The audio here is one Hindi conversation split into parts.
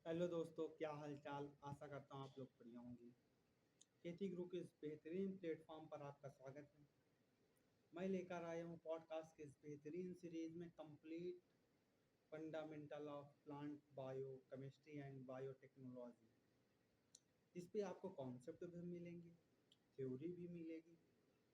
हेलो दोस्तों, क्या हाल चाल। आशा करता हूँ आप लोग बढ़िया होंगे। खेती गुरु के इस बेहतरीन प्लेटफॉर्म पर आपका स्वागत है। मैं लेकर आया हूँ पॉडकास्ट के इस बेहतरीन सीरीज में complete fundamental of plant bio chemistry and biotechnology, जिस पे आपको कॉन्सेप्ट भी मिलेंगे, थ्योरी भी मिलेगी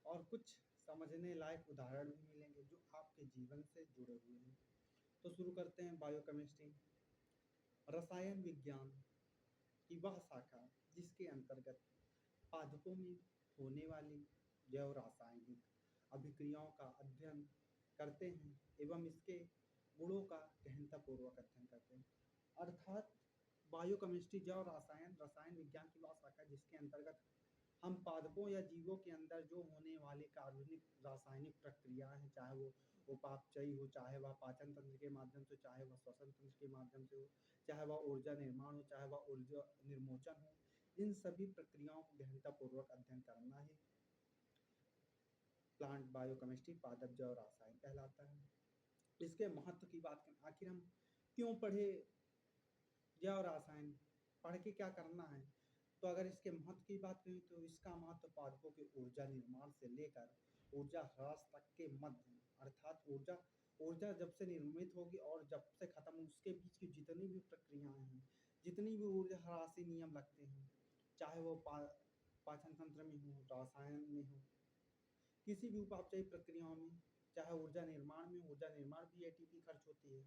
और कुछ समझने लायक उदाहरण भी मिलेंगे जो आपके जीवन से जुड़े हुए हैं। तो शुरू करते हैं। बायोकेमिस्ट्री रसायन विज्ञान की वह शाखा जिसके अंतर्गत पादपों में होने वाली जैव रासायनिक अभिक्रियाओं का अध्ययन करते हैं एवं इसके गुणों का गहनतापूर्वक अध्ययन करते हैं। अर्थात बायोकेमिस्ट्री जैव रसायन रसायन विज्ञान की वह शाखा जिसके अंतर्गत हम पादपों या जीवों के अंदर जो होने वाले कार्बनिक रासायनिक प्रक्रियाएं हैं, चाहे वो उपापचयी हो, चाहे वह पाचन तंत्र के माध्यम से, चाहे वह श्वसन तंत्र के माध्यम से हो, चाहे वह ऊर्जा निर्माण हो, चाहे वह ऊर्जा निर्मोचन हो, इन सभी प्रक्रियाओं को गहनतापूर्वक अध्ययन करना ही प्लांट बायोकेमिस्ट्री पादप जैव रसायन कहलाता है। इसके महत्व की बात करें, आखिर हम क्यों पढ़े जैव रसायन, पढ़ के क्या करना है। तो अगर इसके महत्व की बात करें तो इसका महत्व पादपों के ऊर्जा निर्माण से लेकर ऊर्जा ह्रास तक के मध्य, अर्थात ऊर्जा ऊर्जा जब से निर्मित होगी और जब से खत्म हो, उसके बीच की जितनी भी प्रक्रियाएं हैं, जितनी भी ऊर्जा ह्रासी नियम लगते हैं, चाहे वो पाचन तंत्र में हो, रसायन में हो, किसी भी उपापचयी प्रक्रियाओं में, चाहे ऊर्जा निर्माण भी एटीपी खर्च होती है,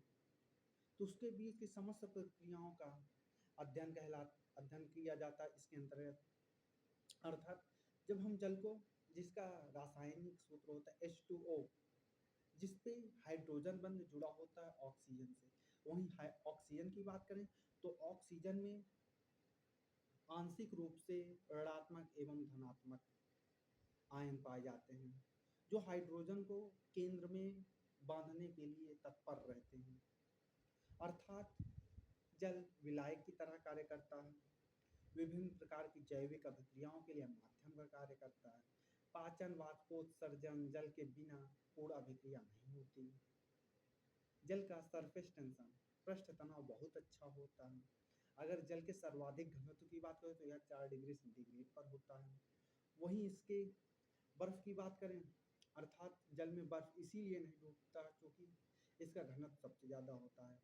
तो उसके बीच की समस्त प्रक्रियाओं का अध्ययन किया जाता है इसके अंतर्गत। अर्थात जब हम जल को, जिसका रासायनिक सूत्र होता है H2O, जिस पे हाइड्रोजन बंध जुड़ा होता है ऑक्सीजन से, वहीं ऑक्सीजन की बात करें तो ऑक्सीजन में आंशिक रूप से ऋणात्मक एवं धनात्मक आयन पाए जाते हैं जो हाइड्रोजन को केंद्र में बांधने के लिए तत्पर रहते हैं। अर्थात जल विलायक की तरह कार्य करता है, विभिन्न प्रकार की जैविक अभिक्रियाओं के लिए माध्यम का कार्य करता है। पाचन वाष्पोत्सर्जन जल के बिना पूर्ण अभिक्रिया नहीं होती। जल का सरफेस टेंशन, पृष्ठ तनाव बहुत अच्छा होता है। अगर जल के सर्वाधिक घनत्व की बात करें तो यह 4 डिग्री सेंटीग्रेड पर होता है। वहीं इसके बर्फ की बात करें, अर्थात जल में बर्फ इसीलिए नहीं डूबता क्योंकि इसका घनत्व सबसे ज़्यादा होता है।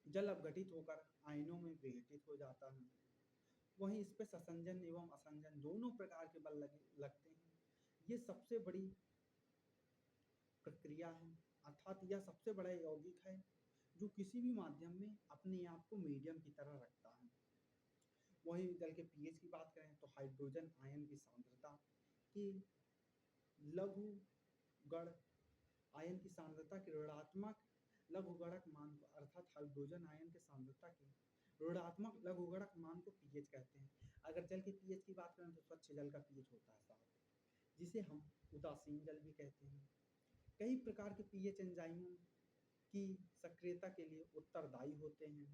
जल अपघटित होकर आयनों में विघटित हो जाता है। वहीं इस पे ससंजन एवं असंजन दोनों प्रकार के बल लगते हैं। ये सबसे बड़ी प्रक्रिया है, अर्थात यह सबसे बड़ा यौगिक है जो किसी भी माध्यम में अपने आप को मीडियम की तरह रखता है। वहीं जल के पीएच की बात करें तो हाइड्रोजन आयन की सांद्रता की लघु गण आयन की सांद्रता के ऋणात्मक लघुगणक मान को, अर्थात हाइड्रोजन आयन की सांद्रता के ऋणात्मक लघुगणक मान को पीएच कहते हैं। अगर जल के पीएच की बात करें तो स्वच्छ जल का पीएच होता है 7, जिसे हम उदासीन जल भी कहते हैं। कई प्रकार के पीएच एंजाइमों की सक्रियता के लिए उत्तरदायी होते हैं।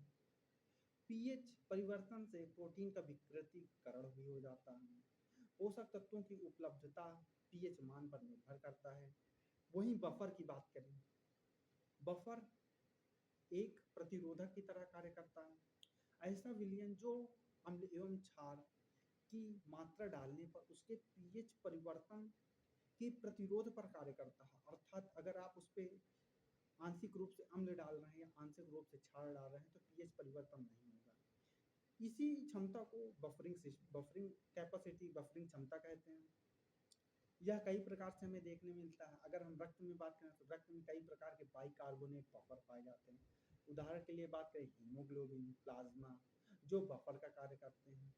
पीएच परिवर्तन से प्रोटीन का विकृतीकरण भी हो जाता है। पोषक तत्वों की उपलब्धता पीएच मान पर निर्भर करता है। वहीं बफर की बात करें, बफर एक प्रतिरोधक की तरह कार्य करता है। ऐसा विलयन जो अम्ल एवं क्षार की मात्रा डालने पर उसके पीएच परिवर्तन के प्रतिरोध पर कार्य करता है। अर्थात अगर आप उस पर आंशिक रूप से अम्ल डाल रहे हैं या आंशिक रूप से क्षार डाल रहे हैं तो पीएच परिवर्तन नहीं होगा। इसी क्षमता को बफरिंग कैपेसिटी, बफरिंग क्षमता कहते हैं। यह कई प्रकार से हमें देखने मिलता है। अगर हम रक्त में बात करें तो रक्त में कई प्रकार के बाइकार्बोनेट बफर पाए जाते हैं। उदाहरण के लिए बात करें हीमोग्लोबिन, प्लाज्मा, जो बफर का कार्य करते हैं।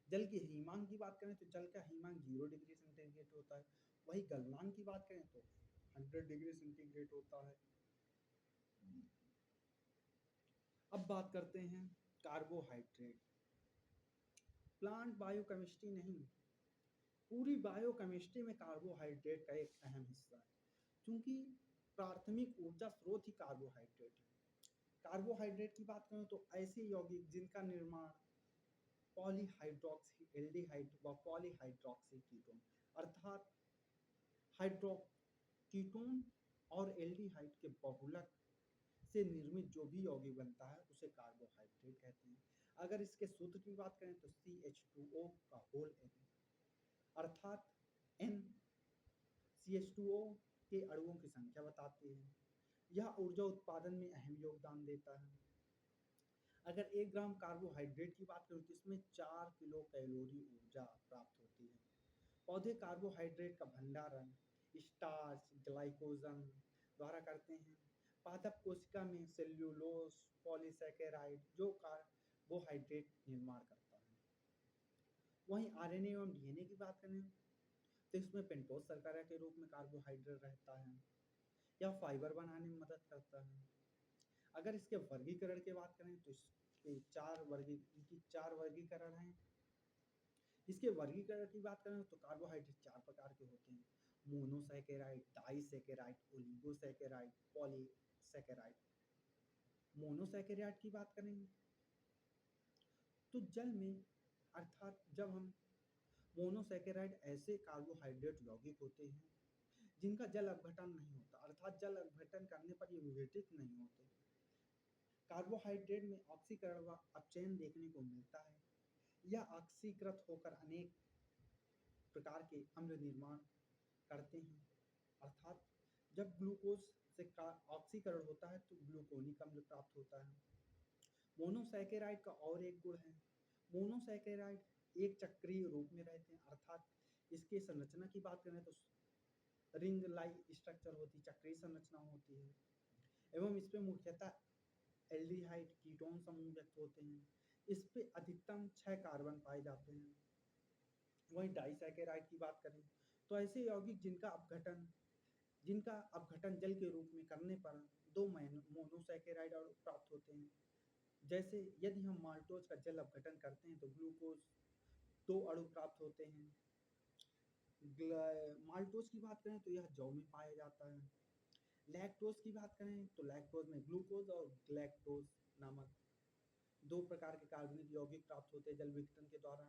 जल की हीमांग की बात करें तो जल का हीमांग 0 डिग्री सेंटीग्रेड होता है। वही गलनांक की बात करें तो 100 डिग्री सेंटीग्रेड होता है। अब बात करते हैं कार्बोहाइड्रेट। प्लांट बायोकेमिस्ट्री नहीं, पूरी बायोकेमिस्ट्री में कार्बोहाइड्रेट का एक अहम हिस्सा है, क्योंकि प्राथमिक ऊर्जा स्रोत ही कार्बोहाइड्रेट है। कार्बोहाइड्रेट की बात करें तो ऐसे यौगिक जिनका निर्माण पॉलीहाइड्रोक्सी एल्डिहाइड व पॉलीहाइड्रोक्सी कीटोन, अर्थात हाइड्रो कीटोन और एल्डिहाइड के बहुलक से निर्मित जो भी यौगिक बनता है उसे कार्बोहाइड्रेट कहते हैं। अगर इसके सूत्र की बात करें तो CH2O का होल N, अर्थात N CH2O के अणुओं की संख्या बताती है। यह ऊर्जा उत्पादन में अहम योगदान देता है। अगर 1 ग्राम कार्बोहाइड्रेट की बात करूँ तो इसमें 4 किलो कैलोरी ऊर्जा प्राप्त होती है। पौधे कार्बोहाइड्रेट का भंडारण स्टार्च, ग्लाइकोजन द्वारा करते हैं। पादप कोशिका में सेल्यूलोज, पॉलीसैकेराइड जो कार्बोहाइड्रेट निर्माण करता है। वहीं आरएनए एवं डीएनए की बात करें तो इसमें पेंटोज शर्करा के रूप में कार्बोहाइड्रेट रहता है। यह फाइबर बनाने में मदद करता है। अगर इसके वर्गीकरण की बात करें तो इसके चार वर्गीकरण हैं। इसके वर्गीकरण की बात करें तो कार्बोहाइड्रेट 4 प्रकार के होते हैं: monosaccharide, disaccharide, oligosaccharide, polysaccharide. Monosaccharide की बात करें तो जल में, अर्थात जब हम मोनोसैकेराइड ऐसे कार्बोहाइड्रेट यौगिक होते हैं जिनका जल अपघटन नहीं होता, अर्थात जल अपघटन करने पर ये विघटित नहीं होते। कार्बोहाइड्रेट में ऑक्सीकरण व अपचयन देखने को मिलता है। यह ऑक्सीकृत होकर अनेक प्रकार के अम्ल निर्माण करते हैं, अर्थात जब ग्लूकोज से ऑक्सीकरण होता है तो ग्लूकोनिक अम्ल प्राप्त होता है। मोनोसैकेराइड का और एक गुण है, मोनोसैकेराइड एक चक्रीय रूप में रहते हैं, अर्थात इसकी संरचना की बात करें तो रिंग लाइक स्ट्रक्चर होती, चक्रीय संरचना होती है एवं इसमें मुख्यतः एल्डिहाइड कीटोन समूह व्यक्त होते हैं। इस पे अधिकतम 6 कार्बन पाए जाते हैं। वहीं डाइसैकेराइड की बात करें तो ऐसे यौगिक जिनका अपघटन जल के रूप में करने पर 2 मोनोसैकेराइड अणु प्राप्त होते हैं। जैसे यदि हम माल्टोज का जल अपघटन करते हैं तो ग्लूकोज 2 अणु प्राप्त होते हैं। माल्टोज की बात करें तो यह जौ में पाया जाता है। लैक्टोज की बात करें तो लैक्टोज में ग्लूकोज और ग्लैक्टोज नामक 2 प्रकार के कार्बनिक यौगिक प्राप्त होते हैं जल विघटन के द्वारा।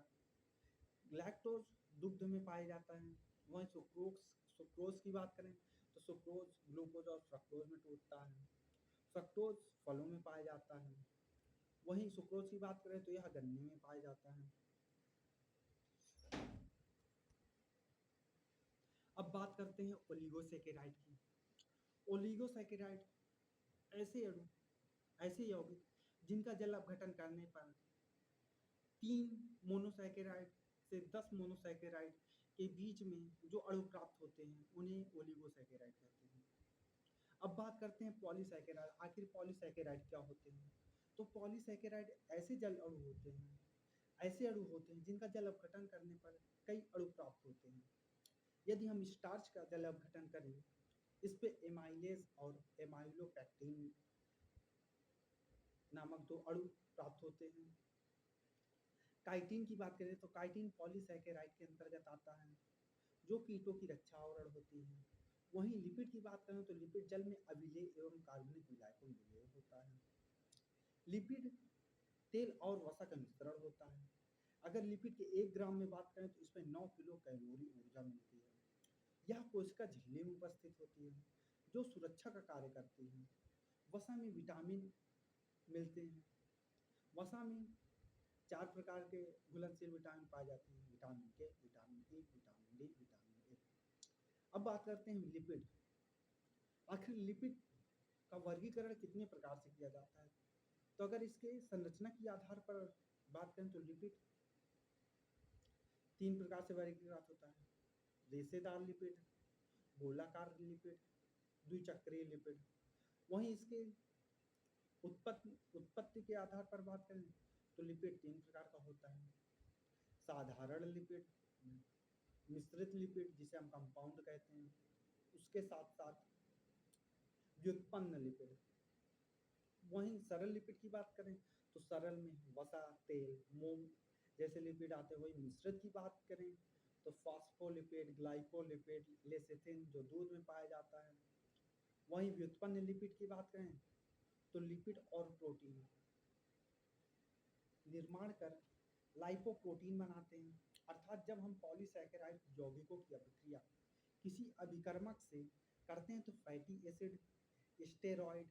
लैक्टोज दुग्ध में पाया जाता है। वहीं सुक्रोज की बात करें तो सुक्रोज ग्लूकोज और फ्रक्टोज में टूटता है। फ्रक्टोज फलों में पाया जाता है। वहीं सुक्रोज की बात करें तो यह गन्ने में पाया जाता है। अब बात करते हैं ओलिगोसैकेराइड की। ओलिगोसैकेराइड ऐसे यौगिक जिनका जल अपघटन करने पर 3 मोनोसैकेराइड से 10 मोनोसैकेराइड के बीच में जो अणु प्राप्त होते हैं उन्हें ओलिगोसैकेराइड कहते हैं। अब बात करते हैं पॉलीसैकेराइड। आखिर पॉलीसैकेराइड क्या होते हैं? तो पॉलीसैकेराइड ऐसे अणु होते हैं जिनका जल अपघटन करने पर कई अणु प्राप्त होते हैं। यदि हम स्टार्च का जल अपघटन करें, इस पे एमाइलेज और एमाइलोपेक्टिन नामक 2 अणु प्राप्त होते हैं। काइटिन की बात करें तो काइटिन पॉलीसैकेराइड के अंतर्गत आता है जो कीटों की रक्षा आवरण होती है। वहीं लिपिड की बात करें तो लिपिड जल में अम्लीय एवं कार्बनिक विलायकों विलय होता है। लिपिड तेल और वसा का मिश्रण होता है। अगर लिपिड के 1 ग्राम में बात करें तो इसमें 9 किलो कैलोरी ऊर्जा मिलती है। यह कोशिका झिल्ली में उपस्थित होती है जो सुरक्षा का कार्य करती है। वसा में विटामिन मिलते हैं। वसा में 4 प्रकार के घुलनशील विटामिन पाए जाते हैं: विटामिन के, vitamin E, vitamin D, vitamin A. अब बात करते हैं लिपिड। आखिर लिपिड का वर्गीकरण कितने प्रकार से किया जाता है? तो अगर इसके संरचना के आधार पर बात करें तो लिपिड 3 प्रकार से वर्गीकृत होता है: रेशेदार लिपिड, गोलाकार लिपिड, द्विचक्रीय लिपिड। वहीं इसके उत्पत्ति के आधार पर बात करें तो लिपिड 3 प्रकार का होता है: साधारण लिपिड, मिश्रित लिपिड जिसे हम कंपाउंड कहते हैं, उसके साथ साथ व्युत्पन्न लिपिड। वहीं सरल लिपिड की बात करें तो सरल में वसा, तेल, मोम जैसे लिपिड आते हैं। वही मिश्रित की बात करें तो फॉस्फोलिपिड, ग्लाइकोलिपिड, लेसिथिन जो दूध में पाया जाता है। वहीं व्युत्पन्न लिपिड की बात करें तो लिपिड और प्रोटीन निर्माण कर लाइपोप्रोटीन बनाते हैं, अर्थात जब हम पॉलीसैकेराइड यौगिकों की अभिक्रिया किसी अभिकर्मक से करते हैं तो फैटी एसिड, स्टेरॉयड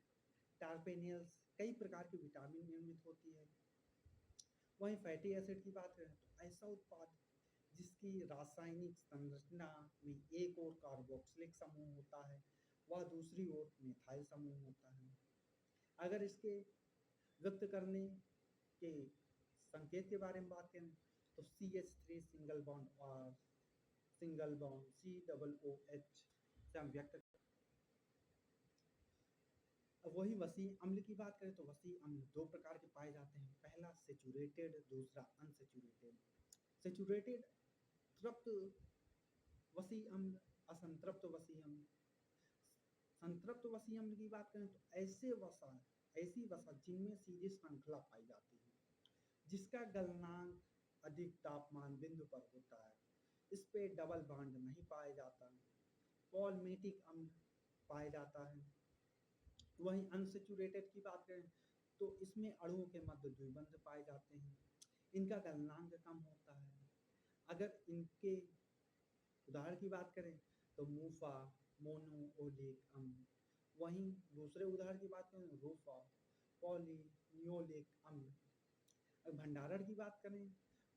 टर्पेनियल्स, कई प्रकार की विटामिन निर्मित होती है। वहीं फैटी एसिड की बात करें तो ऐसा उत्पाद जिसकी रासायनिक संरचना में एक ओर कार्बोक्सिलिक समूह होता है, वह दूसरी ओर मिथाइल समूह होता है। अगर इसके व्यक्त करने के संकेत के बारे में बात करें तो CH3 सिंगल बॉन्ड और सिंगल बॉन्ड COOH से हम व्यक्त। अब वही वसीय अम्ल की बात करें तो वसीय अम्ल दो प्रकार के पाए जाते हैं, पहला सेचुरेटेड, दूसरा अनसेचुरेटेड। सेचुरेटेड तृप्त वसीय अम्ल, असंतृप्त वसीय अम्ल। संतृप्त वसीय अम्ल की बात करें तो ऐसी वसा जिनमें सीधी श्रृंखला पाई जाती है, जिसका गलनांक अधिक तापमान बिंदु पर होता है, इस पे डबल बॉन्ड नहीं पाया जाता, पॉलमेटिक अम्ल पाया जाता है। वहीं अनसेचुरेटेड की बात करें तो इसमें अणुओं के मध्य द्विबंध पाए जाते हैं, इनका गलनांक कम होता है। अगर इनके उदाहरण की बात करें तो मूफा, मोनोओलिक अम्ल। वहीं दूसरे उदाहरण की बात करें रूफा, पॉलिनियोलिक अम्ल। भंडारण की बात करें,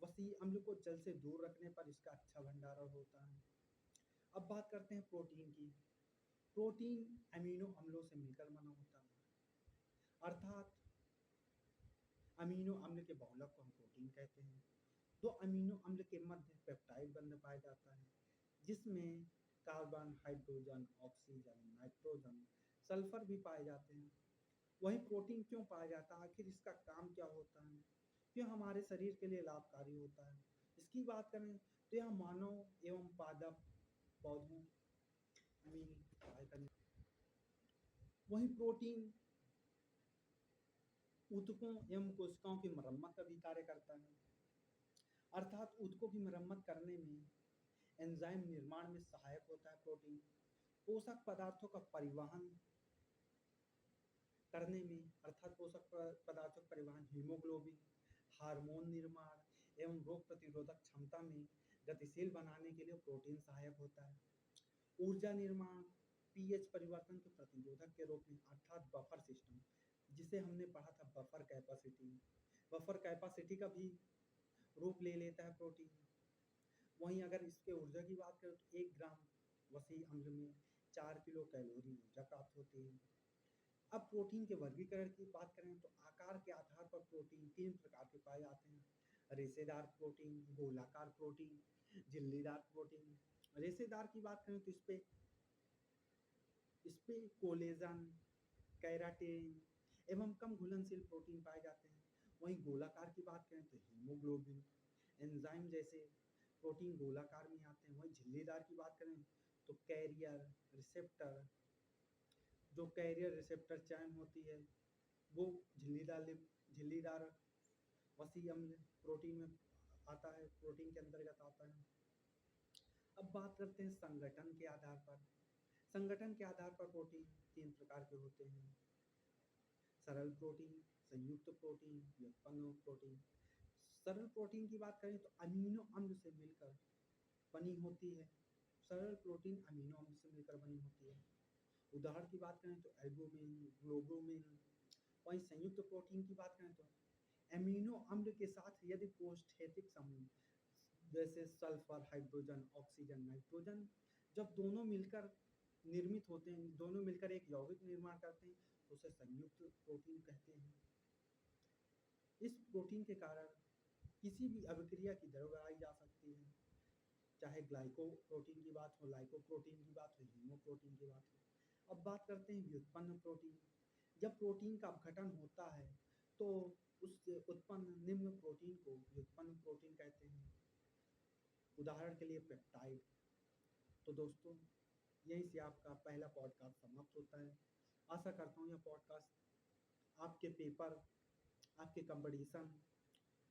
वसीय अम्ल को जल से दूर रखने पर इसका अच्छा भंडारण होता है। अब बात करते हैं प्रोटीन की। प्रोटीन अमीनो अम्लों से मिलकर बना होता है, अर्थात अमीनो अम्ल के बहुलक को हम प्रोटीन कहते हैं। दो अमीनो अम्ल के मध्य पेप्टाइड बंध पाया जाता है, जिसमें carbon, hydrogen, oxygen, nitrogen, sulphur भी पाए जाते हैं। वही प्रोटीन क्यों पाया जाता है, आखिर इसका काम क्या होता है, क्यों हमारे शरीर के लिए लाभकारी होता है, इसकी बात करें तो यह मानव एवं पादप पौधों में सहाय करने। वही प्रोटीन ऊतकों एवं कोशिकाओं की मरम्मत का भी कार्य करता है, अर्थात ऊतकों की मरम्मत करने में एंजाइम निर्माण में सहायक होता है प्रोटीन। पोषक पदार्थों का परिवहन करने में, अर्थात पोषक पदार्थों का परिवहन, हीमोग्लोबिन, हार्मोन निर्माण एवं रोग प्रतिरोधक क्षमता में गतिशील बनाने के लिए प्रोटीन सहायक होता है। ऊर्जा निर्माण, पीएच परिवर्तन के प्रतिरोधक के रूप में, अर्थात बफर सिस्टम, जिसे हमने पढ़ा था बफर कैपेसिटी। बफर कैपेसिटी का भी रूप ले लेता है प्रोटीन। वहीं अगर इसके ऊर्जा की बात करें तो 1 ग्राम वसीय अम्ल में 4 किलो कैलोरी ऊर्जा प्राप्त होती है। अब प्रोटीन के वर्गीकरण की बात करें तो आकार के आधार पर प्रोटीन 3 प्रकार के पाए जाते हैं, रेशेदार प्रोटीन, गोलाकार प्रोटीन, झिल्लीदार प्रोटीन। रेशेदार की बात करें तो इसपे कोलेजन, केराटिन एवं कम घुलनशील प्रोटीन पाए जाते हैं। वहीं गोलाकार की बात करें तो हीमोग्लोबिन, एंजाइम जैसे प्रोटीन गोलाकार में आते हैं। वहीं झिल्लीदार की बात करें तो कैरियर रिसेप्टर, जो कैरियर रिसेप्टर चैन होती है वो झिल्लीदार वसीय अम्ल प्रोटीन में आता है, प्रोटीन के अंतर्गत आता है। अब बात करते हैं संगठन के आधार पर। संगठन के आधार पर प्रोटीन 3 प्रकार के होते हैं, सरल प्रोटीन, संयुक्त प्रोटीन, व्युत्पन्न प्रोटीन। सरल प्रोटीन की बात करें तो अमीनो अम्ल से मिलकर बनी होती है। सरल प्रोटीन अमीनो अम्ल से मिलकर बनी होती है। उदाहरण की बात करें तो एल्बुमिन, ग्लोबुमिन। वहीं संयुक्त प्रोटीन की बात करें तो अमीनो अम्ल के साथ यदि प्रोस्थेटिक समूह जैसे सल्फर, हाइड्रोजन, ऑक्सीजन, नाइट्रोजन, जब दोनों मिलकर निर्मित होते हैं, दोनों मिलकर एक यौगिक निर्माण करते हैं, तो उसे संयुक्त प्रोटीन कहते हैं। इस प्रोटीन के कारण किसी भी अभिक्रिया की दर बढ़ाई जा सकती है, चाहे ग्लाइको प्रोटीन की बात हो, लाइको प्रोटीन की बात हो, हीमो प्रोटीन की बात हो। अब बात करते हैं व्युत्पन्न प्रोटीन। जब प्रोटीन का अपघटन होता है तो उससे उत्पन्न निम्न प्रोटीन को व्युत्पन्न प्रोटीन कहते हैं, उदाहरण के लिए पेप्टाइड। तो दोस्तों, यहीं से आपका पहला पॉडकास्ट समाप्त होता है। आशा करता हूँ यह पॉडकास्ट आपके पेपर, आपके कंपटीशन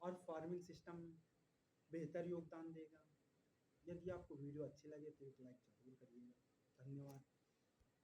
और फार्मिंग सिस्टम में बेहतर योगदान देगा। यदि आपको वीडियो अच्छी लगे तो एक लाइक जरूर करिएगा। धन्यवाद।